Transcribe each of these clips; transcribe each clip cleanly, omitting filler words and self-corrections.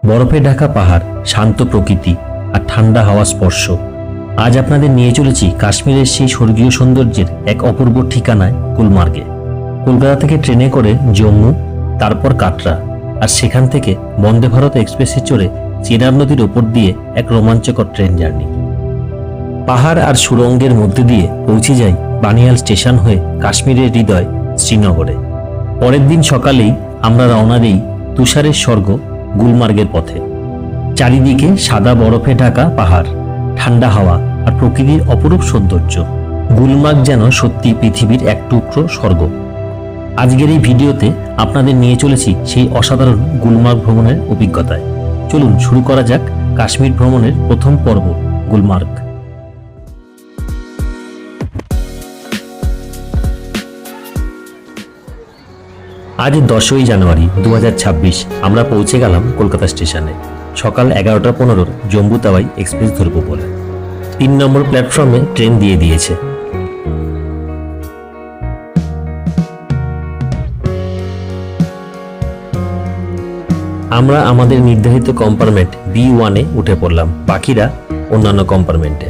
বরফে ঢাকা পাহাড়, শান্ত প্রকৃতি আর ঠান্ডা হাওয়া স্পর্শ। আজ আপনাদের নিয়ে চলেছি কাশ্মীরের সেই স্বর্গীয় সৌন্দর্যের এক অপূর্ব ঠিকানায় গুলমার্গে। কলকাতা থেকে ট্রেনে করে জম্মু, তারপর কাটরা, আর সেখান থেকে বন্দে ভারত এক্সপ্রেসে চড়ে চেনাব নদীর ওপর দিয়ে এক রোমাঞ্চকর ট্রেন জার্নি। পাহাড় আর সুড়ঙ্গের মধ্যে দিয়ে পৌঁছে যাই বানিহাল স্টেশন হয়ে কাশ্মীরের হৃদয় শ্রীনগরে। পরের দিন সকালেই আমরা রওনা দিই তুষারের স্বর্গ গুলমার্গের পথে। চারিদিকে সাদা বরফে ঢাকা পাহাড়, ঠান্ডা হাওয়া আর প্রকৃতির অপরূপ সৌন্দর্য। গুলমার্গ যেন সত্যি পৃথিবীর এক টুকরো স্বর্গ। আজকের এই ভিডিওতে আপনাদের নিয়ে চলেছি সেই অসাধারণ গুলমার্গ ভ্রমণের অভিজ্ঞতায়। চলুন শুরু করা যাক কাশ্মীর ভ্রমণের প্রথম পর্ব, গুলমার্গ। আজ 10ই জানুয়ারি 2026। আমরা পৌঁছে গেলাম কলকাতা স্টেশনে। সকাল 11:15 জম্মু তাওয়াই এক্সপ্রেস ধরব বলে 3 নম্বর প্ল্যাটফর্মে ট্রেন দিয়ে দিয়েছে। আমরা আমাদের নির্ধারিত কম্পার্টমেন্ট B1-এ উঠে পড়লাম, বাকিরা অন্যান্য কম্পার্টমেন্টে।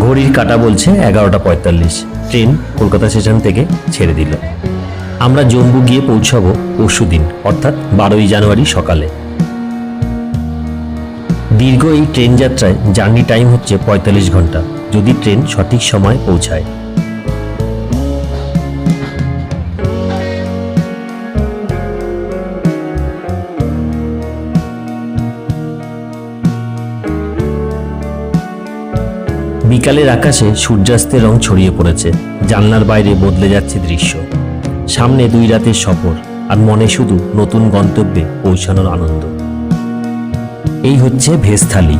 ঘড়ির কাঁটা বলছে 11:45। ট্রেন কলকাতা স্টেশন থেকে ছেড়ে দিল। আমরা জম্মু গিয়ে পৌঁছাবো পরশুদিন, অর্থাৎ 12ই জানুয়ারি সকালে। দীর্ঘ এই ট্রেন যাত্রায় জার্নি টাইম হচ্ছে 45 ঘন্টা, যদি ট্রেন সঠিক সময় পৌঁছায়। বিকালের আকাশে সূর্যাস্তের রং ছড়িয়ে পড়েছে, জানলার বাইরে বদলে যাচ্ছে দৃশ্য। সামনে 2 রাতের সফর, আর মনে শুধু নতুন গন্তব্যে পৌঁছানোর আনন্দ। এই হচ্ছে ভেজ থালি,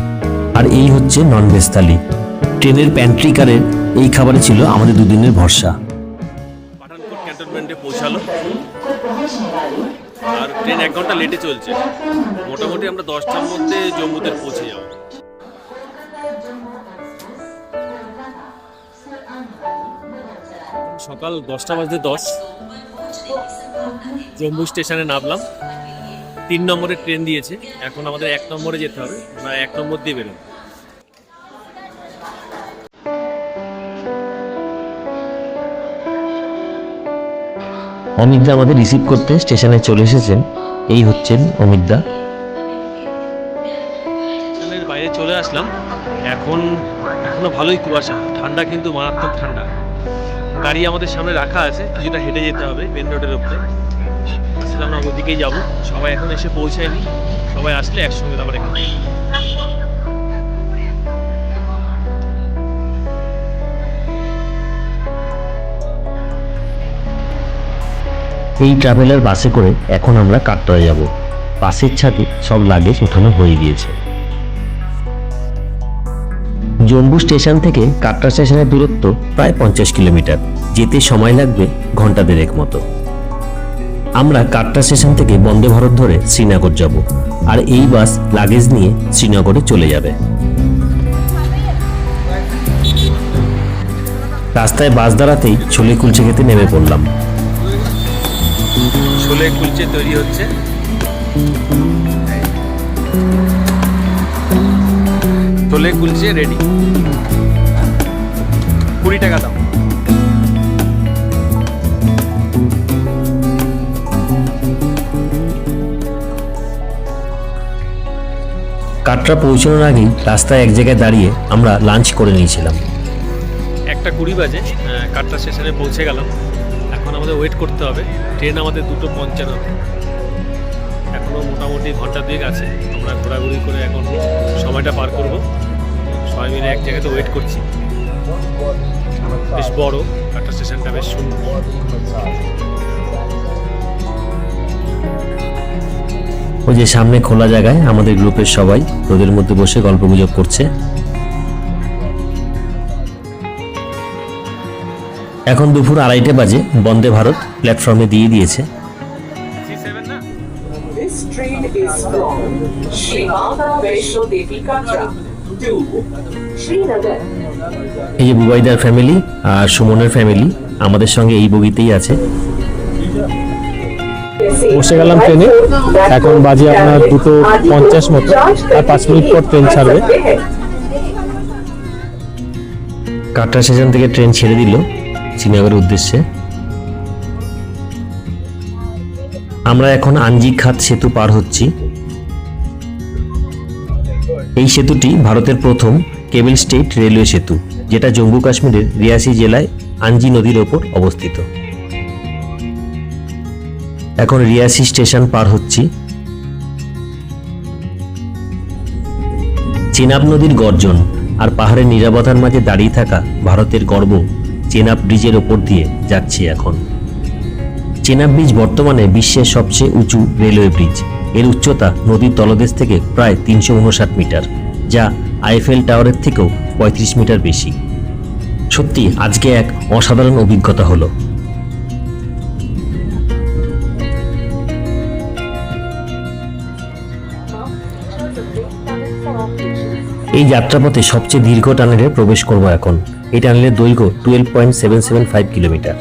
আর এই হচ্ছে নন ভেজ থালি। ট্রেনের প্যান্ট্রি কারের এই খাবারই ছিল আমাদের দুদিনের ভরসা। পাঠানকোট ক্যান্টনমেন্টে পৌঁছালো, আর ট্রেন 1 ঘন্টা লেটে চলছে। মোটামুটি আমরা 10টার মধ্যে জম্মুতে পৌঁছে যাব। সকাল 10:10 জম্মু স্টেশনে নামলাম। 3 নম্বরের ট্রেন দিয়েছে, এখন আমাদের 1 নম্বরে যেতে হবে। আমরা 1 নম্বর দিয়ে বেরোবো। অমিতদা আমাদের রিসিভ করতে স্টেশনে চলে এসেছেন। এই হচ্ছেন অমিতদা। ট্রেনের বাইরে চলে আসলাম। এখনো ভালোই কুয়াশা, ঠান্ডা কিন্তু মারাত্মক ঠান্ডা। গাড়ি আমাদের সামনে রাখা আছে, কিছুটা হেঁটে যেতে হবে মেন রোডের উপরে। আসলে আমরা ওদিকেই যাবো। সবাই এখন এসে পৌঁছায়নি, সবাই আসলে একসঙ্গে তারপর এখানে। এই ট্রাভেলার বাসে করে এখন আমরা কাটরায় যাব। বাসের ছাদে সব লাগেজ উঠানো হয়ে গিয়েছে। জম্মু স্টেশন থেকে কাটরা স্টেশনের দূরত্ব প্রায় 50 কিলোমিটার। যেতে সময় লাগবে ঘন্টা 1.5 মতো। আমরা কাটরা স্টেশন থেকে বন্দে ভারত ধরে শ্রীনগর যাব, আর এই বাস লাগেজ নিয়ে শ্রীনগরে চলে যাবে। রাস্তায় বাস দাঁড়াতেই ছোলে কুলচে খেতে নেমে পড়লাম। ছোলে কুলচে তৈরি হচ্ছে। ছোলে কুলচে রেডি। 20 টাকা দাম। কাটরা পৌঁছানোর আগেই রাস্তায় এক জায়গায় দাঁড়িয়ে আমরা লাঞ্চ করে নিয়েছিলাম। 1:20 বাজে কাটরা স্টেশনে পৌঁছে গেলাম। এখন আমাদের ওয়েট করতে হবে। ট্রেন আমাদের 2:55। এখনও মোটামুটি ঘন্টা 2 আছে। আমরা ঘোরাঘুরি করে এখন সময়টা পার করব। সবাই মিলে এক জায়গাতে ওয়েট করছি। বেশ বড় কাটরা স্টেশনটা, বেশ সুন্দর। ওই যে সামনে খোলা জায়গায় আমাদের গ্রুপের সবাই রোদের মধ্যে বসে গল্পগুজব করছে। এখন দুপুর 2:30 বাজে। বন্দে ভারত প্ল্যাটফর্মে দিয়ে দিয়েছে। This train is from Shri Mata Vaishno Devi Katra to Srinagar. এই যে বুবাইদার ফ্যামিলি আর সুমনের ফ্যামিলি আমাদের সঙ্গে এই বগিতেই আছে। This বসে গেলাম ট্রেনে। এখন বাজে আপনার 2:50 মতো, আর 5 মিনিট পর ট্রেন ছাড়বে। কাটরা স্টেশন থেকে ট্রেন ছেড়ে দিল শ্রীনগরের উদ্দেশ্যে। আমরা এখন আঞ্জি খাত সেতু পার হচ্ছি। এই সেতুটি ভারতের প্রথম কেবল স্টেট রেলওয়ে সেতু, যেটা জম্মু কাশ্মীরের রিয়াসি জেলায় আঞ্জি নদীর ওপর অবস্থিত। এখন রিয়াসি স্টেশন পার হচ্ছি। চেনাব নদীর গর্জন আর পাহাড়ের নীরবতার মাঝে দাঁড়িয়ে থাকা ভারতের গর্ব চেনাব ব্রিজের ওপর দিয়ে যাচ্ছি এখন। চেনাব ব্রিজ বর্তমানে বিশ্বের সবচেয়ে উঁচু রেলওয়ে ব্রিজ। এর উচ্চতা নদীর তলদেশ থেকে প্রায় 359 মিটার, যা আইফেল টাওয়ারের থেকেও 35 মিটার বেশি। সত্যি আজকে এক অসাধারণ অভিজ্ঞতা হলো। এই যাত্রাপথে সবচেয়ে দীর্ঘ টানেলে প্রবেশ করব এখন। এই টানেলের দৈর্ঘ্য 12.775 কিলোমিটার।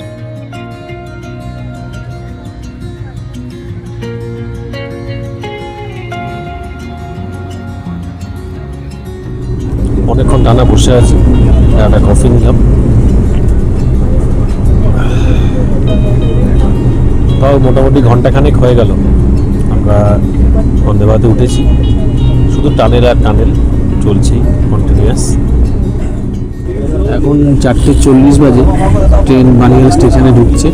অনেকক্ষণ টানা বসে আছি, একটা কফি নিলাম। তাও মোটামুটি ঘন্টাখানেক হয়ে গেল আমরা বন্দে ভারতে উঠেছি। শুধু টানেল আর টানেল চলছে কন্টিনিউয়াস। এখন 4:40 বাজে, ট্রেন বানিয়াল স্টেশনে ঢুকছে।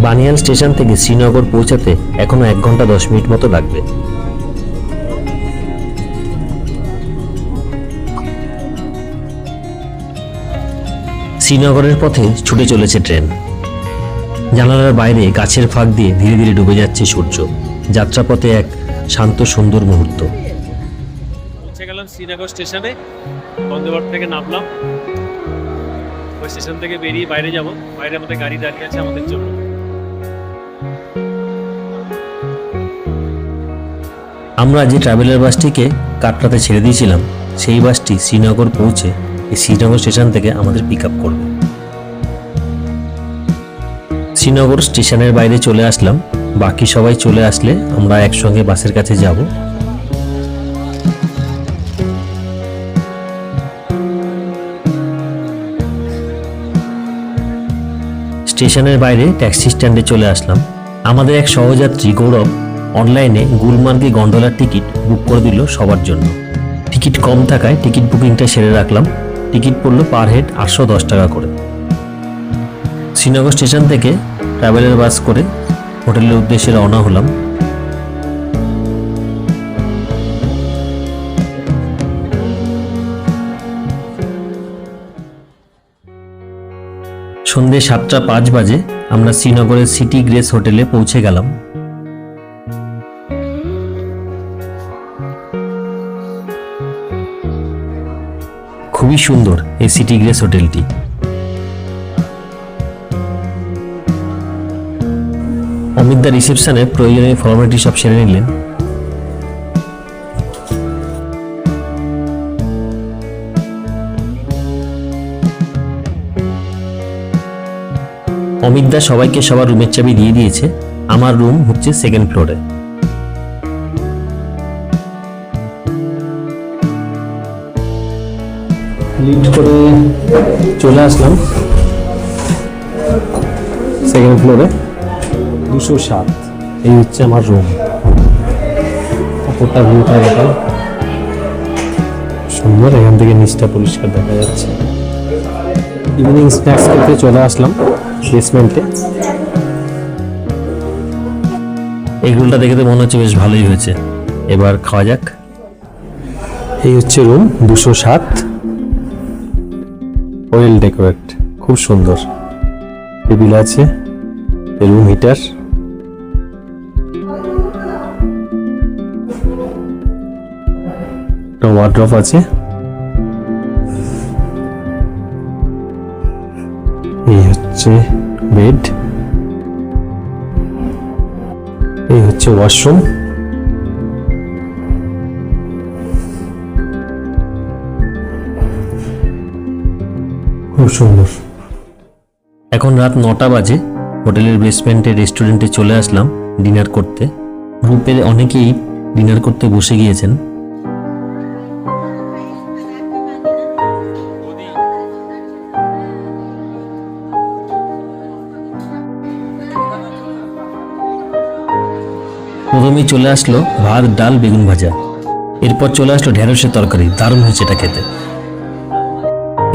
বানিয়াল স্টেশন থেকে শ্রীনগর পৌঁছাতে এখনো 1 ঘন্টা 10 মিনিট মতো লাগবে। শ্রীনগরের পথে ছুটে চলেছে ট্রেন। জানালার বাইরে গাছের ফাঁক দিয়ে ধীরে ধীরে ডুবে যাচ্ছে সূর্য। যাত্রাপথে এক শান্ত সুন্দর মুহূর্ত। পৌঁছে গেলাম শ্রীনগর স্টেশনে, বন্দে ভারত থেকে নামলাম। ওই স্টেশন থেকে বেরিয়ে বাইরে যাব। বাইরে আমাদের গাড়ি দাঁড়িয়ে আছে আমাদের জন্য। আমরা যে ট্রাভেলার বাসটিকে কাটরাতে ছেড়ে দিয়েছিলাম, সেই বাসটি শ্রীনগর পৌঁছে এই শ্রীনগর স্টেশন থেকে আমাদের পিক আপ করবে। শ্রীনগর স্টেশনের বাইরে চলে আসলাম। বাকি সবাই চলে আসলে আমরা একসঙ্গে বাসের কাছে যাব। স্টেশনের বাইরে ট্যাক্সি স্ট্যান্ডে চলে আসলাম। আমাদের এক সহযাত্রী গৌরব অনলাইনে গুলমার্গে গন্ডোলার টিকিট বুক করে দিল সবার জন্য। টিকিট কম থাকায় টিকিট বুকিংটা সেরে রাখলাম। টিকিট পড়ল পার হেড 810 টাকা করে। শ্রীনগর স্টেশন থেকে ট্রাভেলার বাস করে হোটেলের উদ্দেশ্যে রওনা হলাম। সন্ধ্যে 7:05 বাজে আমরা শ্রীনগরের সিটি গ্রেস হোটেলে পৌঁছে গেলাম। খুবই সুন্দর এই সিটি গ্রেস হোটেলটি। অমিতদা রিসেপশনে প্রয়োজনীয় ফর্মালিটি সব সেরে নিলেন। অমিতদা সবাইকে সবার রুমের চাবি দিয়ে দিয়েছে। আমার রুম হচ্ছে 2nd ফ্লোরে। লিফট করে চলে আসলাম 2nd ফ্লোরে, 207। এই হচ্ছে আমার রুম। ওপরটা ভিউটা দেখাই সুন্দর, এখান থেকে নিচটা পরিষ্কার দেখা যাচ্ছে। ইভিনিং স্ন্যাক্স খেতে চলে আসলাম বেসমেন্টে। এই রুমটা দেখে তো মনে হচ্ছে বেশ ভালোই হয়েছে। এবার খাওয়া যাক। এই হচ্ছে রুম 207, ওয়েল ডেকোরেট, খুব সুন্দর। টেবিল আছে, রুম হিটার, ওয়ার্ড্রপ আছে। এই হচ্ছে বেড, এই হচ্ছে ওয়াশরুম। খুব সুন্দর। এখন রাত 9টা বাজে। হোটেলের বেসমেন্টে রেস্টুরেন্টে চলে আসলাম ডিনার করতে। গ্রুপের অনেকেই ডিনার করতে বসে গিয়েছেন। প্রথমেই চলে আসলো ভাত, ডাল, বেগুন ভাজা। এরপর চলে আসলো ঢেঁড়সের তরকারি, দারুণ হয়েছে এটা খেতে।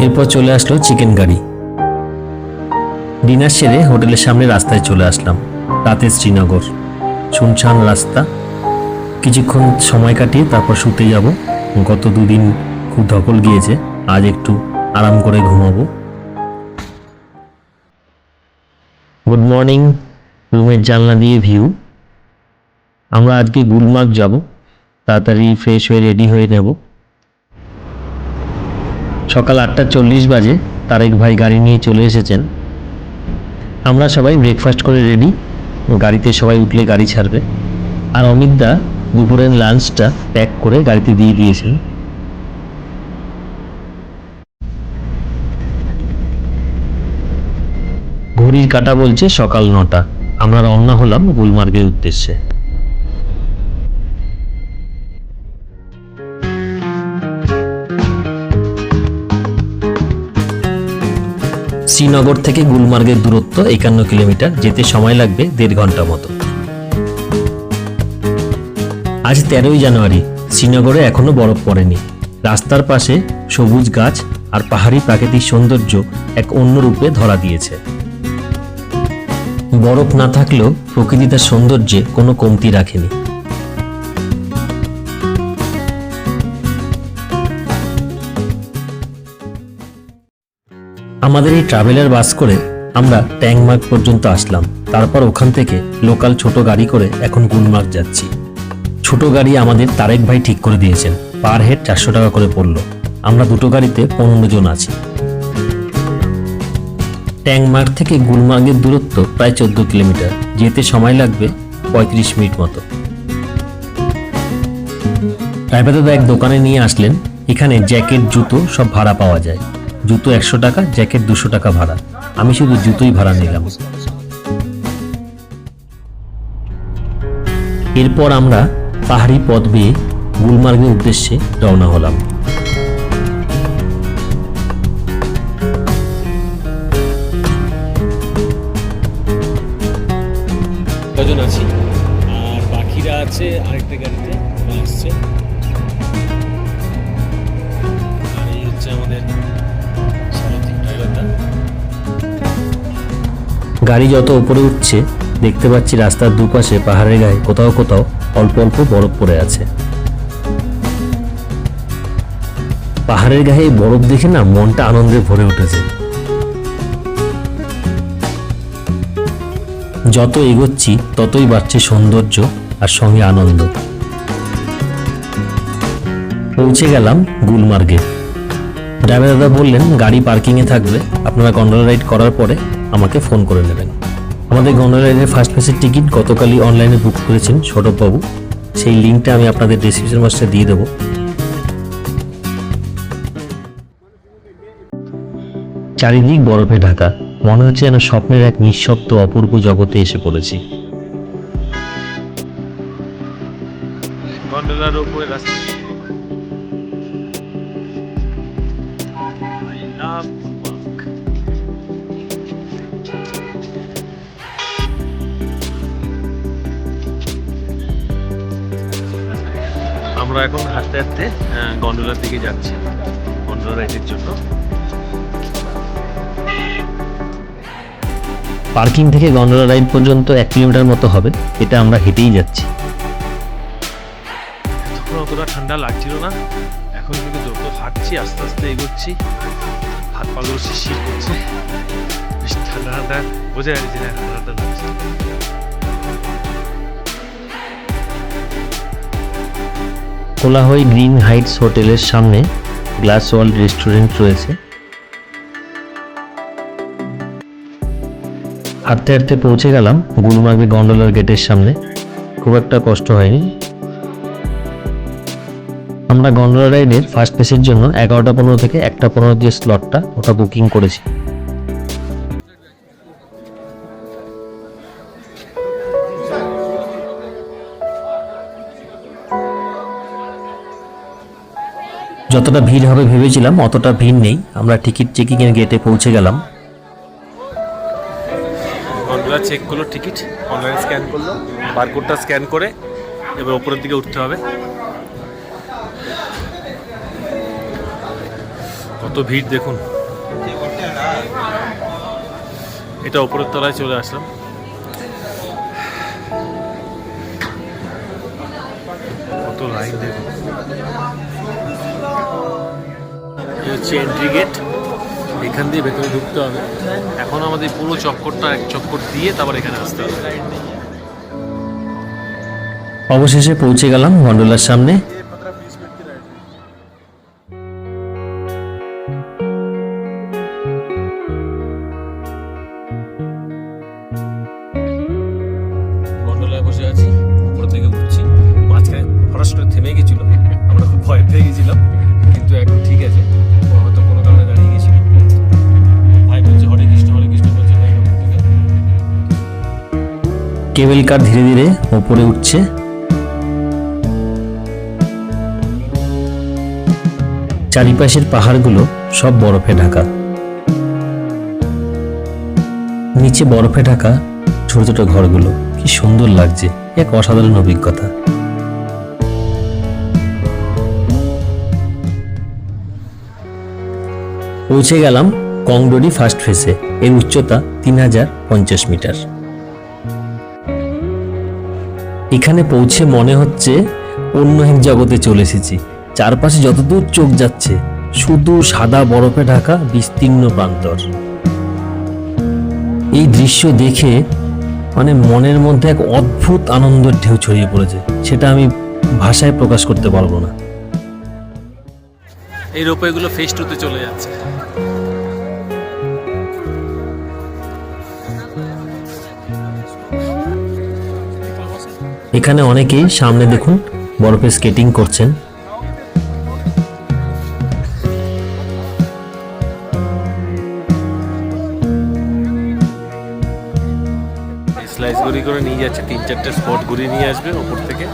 এরপর চলে আসলো চিকেন কারি। ডিনার সেরে হোটেলের সামনে রাস্তায় চলে আসলাম। রাতে শ্রীনগর, শুনশান রাস্তা। কিছুক্ষণ সময় কাটিয়ে তারপর শুতে যাব। গত দুদিন খুব ধকল গিয়েছে, আজ একটু আরাম করে ঘুমাবো। Good morning. রুমের জানলা দিয়ে ভিউ। আমরা আজকে গুলমার্গ যাব। তাড়াতাড়ি ফ্রেশ হয়ে রেডি হয়ে নেব। সকাল 8:40 বাজে তারেক ভাই গাড়ি নিয়ে চলে এসেছেন। আমরা সবাই ব্রেকফাস্ট করে রেডি। গাড়িতে সবাই উঠলে গাড়ি ছাড়বে। আর অমিত দা দুপুরের লাঞ্চটা প্যাক করে গাড়িতে দিয়ে দিয়েছেন। ঘড়ির কাঁটা বলছে সকাল 9টা। আমরা রওনা হলাম গুলমার্গের উদ্দেশ্যে। শ্রীনগর থেকে গুলমার্গের দূরত্ব 51 কিলোমিটার। যেতে সময় লাগবে 1.5 ঘন্টা মতো। আজ 13ই জানুয়ারি। শ্রীনগরে এখনো বরফ পড়েনি। রাস্তার পাশে সবুজ গাছ আর পাহাড়ি প্রাকৃতিক সৌন্দর্য এক অন্য রূপে ধরা দিয়েছে। বরফ না থাকলেও প্রকৃতি তার সৌন্দর্যে কোনো কমতি রাখেনি। আমাদের এই ট্রাভেলার বাস করে আমরা ট্যাংমার্গ পর্যন্ত আসলাম। তারপর ওখান থেকে লোকাল ছোট গাড়ি করে এখন গুলমার্গ যাচ্ছি। ছোট গাড়ি আমাদের তারেক ভাই ঠিক করে দিয়েছেন। পার হেড 400 টাকা করে পড়ল। আমরা দুটো গাড়িতে 15 জন আছি। ট্যাংমার্গ থেকে গুলমার্গের দূরত্ব প্রায় 14 কিলোমিটার। যেতে সময় লাগবে 35 মিনিট মতো। ড্রাইভার দাদা এক দোকানে নিয়ে আসলেন। এখানে জ্যাকেট, জুতো সব ভাড়া পাওয়া যায়। জুতো 100 টাকা, জ্যাকেট 200 টাকা ভাড়া। আমি শুধু জুতোই ভাড়া নিলাম। এরপর আমরা পাহাড়ি পথ বেয়ে গুলমার্গের উদ্দেশ্যে রওনা হলাম। কজন আছি আর বাকিরা আছে আরেকটা গাড়িতে আসছে। আর এই হচ্ছে আমাদের সামথিক ড্রাইভারটা। গাড়ি যত উপরে উঠছে দেখতে পাচ্ছি রাস্তার দুপাশে পাহাড়ের গায়ে কোথাও কোথাও অল্প অল্প বরফ পড়ে আছে। পাহাড়ের গায়ে এই বরফ দেখে না মনটা আনন্দে ভরে উঠেছে। যত এগোচ্ছি ততই বাড়ছে সৌন্দর্য আর সঙ্গে আনন্দ। পৌঁছে গেলাম গুলমার্গে। ড্রাইভার দাদা বললেন গাড়ি পার্কিংয়ে থাকবে, আপনারা গন্ডোলা রাইড করার পরে আমাকে ফোন করে নেবেন। আমাদের গন্ডোলা রাইডের ফার্স্ট ক্লাসের টিকিট গতকালই অনলাইনে বুক করেছেন সৌরভবাবু। সেই লিঙ্কটা আমি আপনাদের ডেসক্রিপশন বক্সে দিয়ে দেবো। চারিদিক বরফে ঢাকা। মনে হচ্ছে যেন স্বপ্নের এক নিঃশব্দ অপূর্ব জগতে এসে পড়েছি। গন্ডোলার উপরে রাস্তা। আমরা এখন হাঁটতে হাঁটতে গন্ডোলার দিকে যাচ্ছি গন্ডোলা রাইডের জন্য। পার্কিং থেকে গন্ডোলা রাইড পর্যন্ত 1 কিলোমিটার মতো হবে। এটা আমরা হেঁটেই যাচ্ছি। তখন অতটা ঠান্ডা লাগছিল না। এখন কিন্তু যত হাঁটছি আস্তে আস্তে এগোচ্ছি, হাত পাগুলো শিরশির করছে। বেশ ঠান্ডা ঠান্ডা বোঝা যাচ্ছে না, ঠান্ডা ঠান্ডা লাগছে। কোলাহই গ্রিন হাইটস হোটেলের সামনে গ্লাস ওয়ার্ল্ড রেস্টুরেন্ট রয়েছে। হাঁটতে হাঁটতে পৌঁছে গেলাম গুলমার্গের গন্ডোলার গেটের সামনে। খুব একটা কষ্ট হয়নি। আমরা গন্ডোলা রাইডের ফার্স্ট ফেসের জন্য 11:15 থেকে 1:15 যে স্লটটা ওটা বুকিং করেছি। যতটা ভিড় হবে ভেবেছিলাম অতটা ভিড় নেই। আমরা টিকিট চেকিং এর গেটে পৌঁছে গেলাম। গন্ডোলা চেক করলো টিকিট, অনলাইন স্ক্যান করলো, বারকোডটা স্ক্যান করে এবার ওপরের দিকে উঠতে হবে। কত ভিড় দেখুন। এটা ওপরের তলায় চলে আসলাম। কত লাইন দেখুন। এই হচ্ছে এন্ট্রি গেট, এখান দিয়ে ভেতরে ঢুকতে হবে। এখন আমাদের পুরো চক্করটা এক চক্কর দিয়ে তারপর এখানে আসতে হবে। অবশেষে পৌঁছে গেলাম গন্ডোলার সামনে। গন্ডোলায় বসে আছি, উপর থেকে উঠছি। মাঝখানে হঠাৎ করে থেমে গেছিল, আমরা খুব ভয় পেয়ে গেছিলাম, কিন্তু এখন ঠিক আছে। ও হয়তো কোনো কারণে দাঁড়িয়ে গেছিল। ভাই বলছে হরে কৃষ্ণ বলছে, তাই ওপর থেকে। কেবল কার ধীরে ধীরে ওপরে উঠছে। চারিপাশের পাহাড়গুলো সব বরফে ঢাকা, নিচে বরফে ঢাকা ছোট ছোট ঘরগুলো, কি সুন্দর লাগছে। এক অসাধারণ অভিজ্ঞতা। পৌঁছে গেলাম কংডোরি ফার্স্ট ফেসে। এর উচ্চতা 3050 মিটার। এখানে পৌঁছে মনে হচ্ছে অন্য এক জগতে চলে এসেছি। চারপাশে যতদূর চোখ যাচ্ছে শুধু সাদা বরফে ঢাকা বিস্তীর্ণ প্রান্তর। এই দৃশ্য দেখে মানে মনের মধ্যে এক অদ্ভুত আনন্দের ঢেউ ছড়িয়ে পড়েছে, সেটা আমি ভাষায় প্রকাশ করতে পারবো না। এই রোপওয়েগুলো ফেজ 2-তে চলে যাচ্ছে। এখানে অনেকেই সামনে দেখুন বরফে স্কেটিং করছেন। স্লাইস ঘুরি করে নিয়ে যাচ্ছে, 3-4টে স্পট ঘুরিয়ে নিয়ে আসবে ওপর থেকে।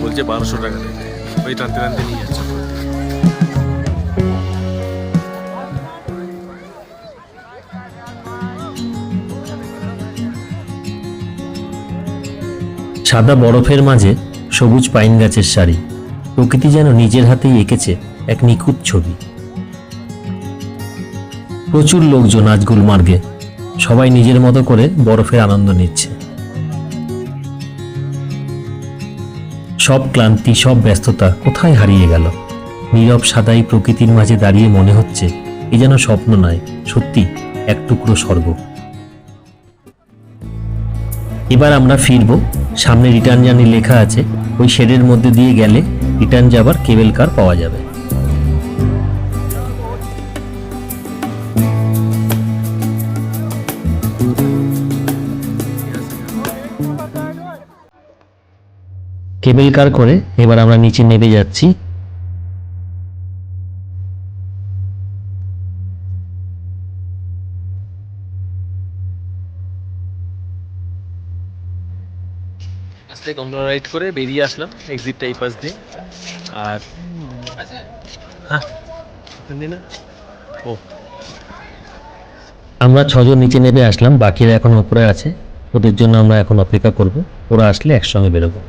বলছে 1200 টাকা দেবে, ওই টানতে টানতে নিয়ে যাচ্ছে। সাদা বরফের মাঝে সবুজ পাইন গাছের সারি, প্রকৃতি যেন নিজের হাতেই এঁকেছে এক নিখুঁত ছবি। প্রচুর লোকজন আজ গুলমার্গে, সবাই নিজের মতো করে বরফের আনন্দ নিচ্ছে। সব ক্লান্তি, সব ব্যস্ততা কোথায় হারিয়ে গেল। নীরব সাদাই প্রকৃতির মাঝে দাঁড়িয়ে মনে হচ্ছে এ যেন স্বপ্ন নয়, সত্যি এক টুকরো স্বর্গ। এবার আমরা ফিরবো। সামনে রিটার্ন জার্নি লেখা আছে, ওই শেডের মধ্যে দিয়ে গেলে রিটার্ন যাবার কেবল কার পাওয়া যাবে। কেবল কার করে এবার আমরা নিচে নেমে যাচ্ছি। আস্তে গন্ডোলা রাইড করে বেরিয়ে আসলাম এক্সিটটা এই পাশ দিয়ে। আর হ্যাঁ না ও আমরা 6 জন নিচে নেমে আসলাম, বাকিরা এখন উপরে আছে। ওদের জন্য আমরা এখন অপেক্ষা করব, ওরা আসলে একসঙ্গে বেরোবো।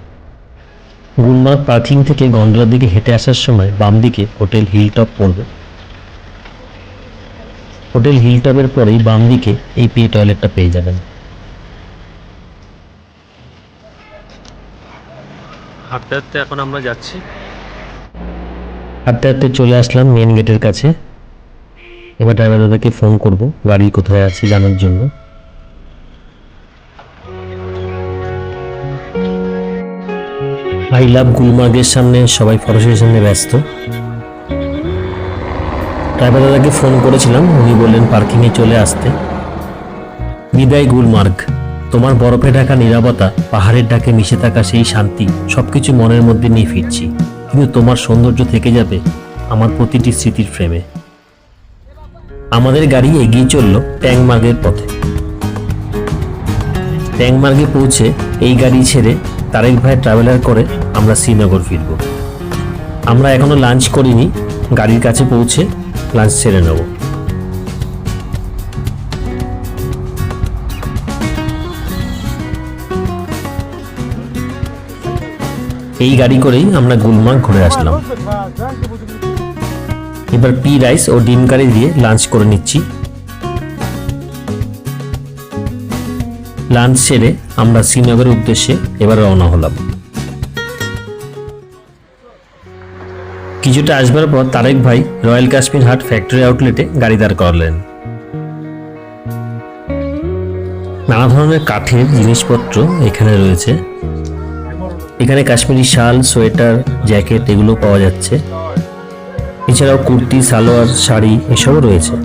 গুলমার্গ পার্কিং থেকে গন্ডোলার দিকে হেঁটে আসার সময় বাম দিকে হোটেল হিলটপ পড়বে। হোটেল হিলটপের পরেই বাম দিকে এই পে টয়লেটটা পেয়ে যাবেন। হাঁটতে হাঁটতে এখন আমরা যাচ্ছি। হাঁটতে হাঁটতে চলে আসলাম মেন গেটের কাছে। এবার ড্রাইভার দাদাকে ফোন করব গাড়ি কোথায় আছে জানার জন্য। আই লাভ গুলমার্গের সামনে সবাই ফটো সেশনে ব্যস্ত। ড্রাইভার দাদাকে ফোন করেছিলাম, উনি বললেন পার্কিংয়ে চলে আসতে। বিদায় গুলমার্গ, তোমার বরফে ঢাকা নীরবতা, পাহাড়ের ডাকে মিশে থাকা সেই শান্তি, সবকিছু মনের মধ্যে নিয়ে ফিরছি। কিন্তু তোমার সৌন্দর্য থেকে যাবে আমার প্রতিটি স্মৃতির ফ্রেমে। আমাদের গাড়ি এগিয়ে চলল ট্যাংমার্গের পথে। ট্যাংমার্গে পৌঁছে এই গাড়ি ছেড়ে তারেক ভাই ট্রাভেলার করে আমরা শ্রীনগর ফিরব। আমরা এখনো লাঞ্চ করিনি, গাড়ির কাছে পৌঁছে লাঞ্চ সেরে নেব। এই গাড়ি করেই আমরা গুলমার্গ ঘুরে আসলাম। এবার পি রাইস ও ডিম কারি দিয়ে লাঞ্চ করে নিচ্ছি। লাঞ্চ সেরে আমরা শ্রীনগরের উদ্দেশ্যে এবার রওনা হলাম। কিছুটা আসবার পর তারেক ভাই রয়্যাল কাশ্মীর হাট ফ্যাক্টরি আউটলেটে গাড়ি দাঁড় করালেন। নানা ধরনের কাঠের জিনিসপত্র এখানে রয়েছে। এখানে কাশ্মীরি শাল, সোয়েটার, জ্যাকেট এগুলো পাওয়া যাচ্ছে। এছাড়াও কুর্তি, সালোয়ার, শাড়ি এসবও রয়েছে।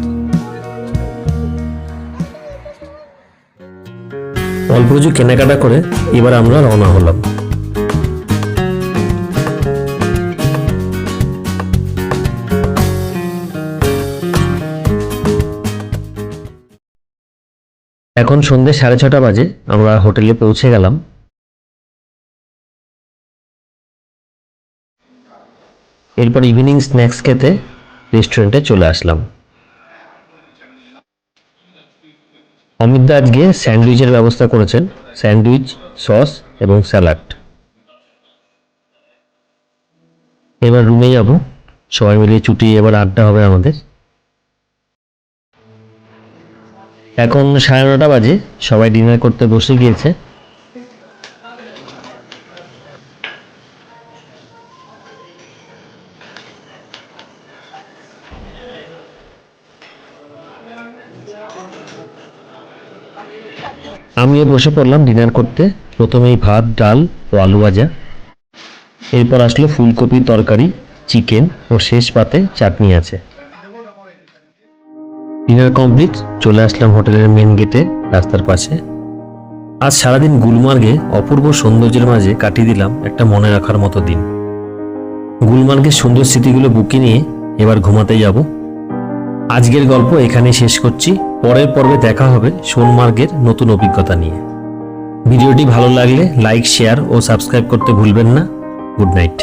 অল্প কিছু কেনাকাটা করে এবার আমরা রওনা হলাম। এখন সন্ধ্যে 6:30 বাজে, আমরা হোটেলে পৌঁছে গেলাম। এরপর ইভিনিং স্ন্যাক্স খেতে রেস্টুরেন্টে চলে আসলাম। অমিতদা আজকে স্যান্ডউইচের ব্যবস্থা করেছেন, স্যান্ডউইচ, সস এবং স্যালাড। এবার রুমে যাব, সবাই মিলে চুটিয়ে এবার আড্ডা হবে আমাদের। এখন 9:30 বাজে, সবাই ডিনার করতে বসে গিয়েছে। আমিও বসে পড়লাম ডিনার করতে। প্রথমেই ভাত, ডাল ও আলু ভাজা, এরপর আসলো ফুলকপির তরকারি, চিকেন ও শেষ পাতে চাটনি আছে। ডিনার কমপ্লিট, চলে আসলাম হোটেলের মেন গেটে, রাস্তার পাশে। আজ সারাদিন গুলমার্গে অপূর্ব সৌন্দর্যের মাঝে কাটিয়ে দিলাম একটা মনে রাখার মতো দিন। গুলমার্গের সুন্দর স্মৃতিগুলো বুকে নিয়ে এবার ঘুমাতে যাব। আজকের গল্প এখানেই শেষ করছি। পরের পর্বে দেখা হবে সোনমার্গের নতুন অভিজ্ঞতা নিয়ে। ভিডিওটি ভালো লাগলে লাইক, শেয়ার ও সাবস্ক্রাইব করতে ভুলবেন না। Good night.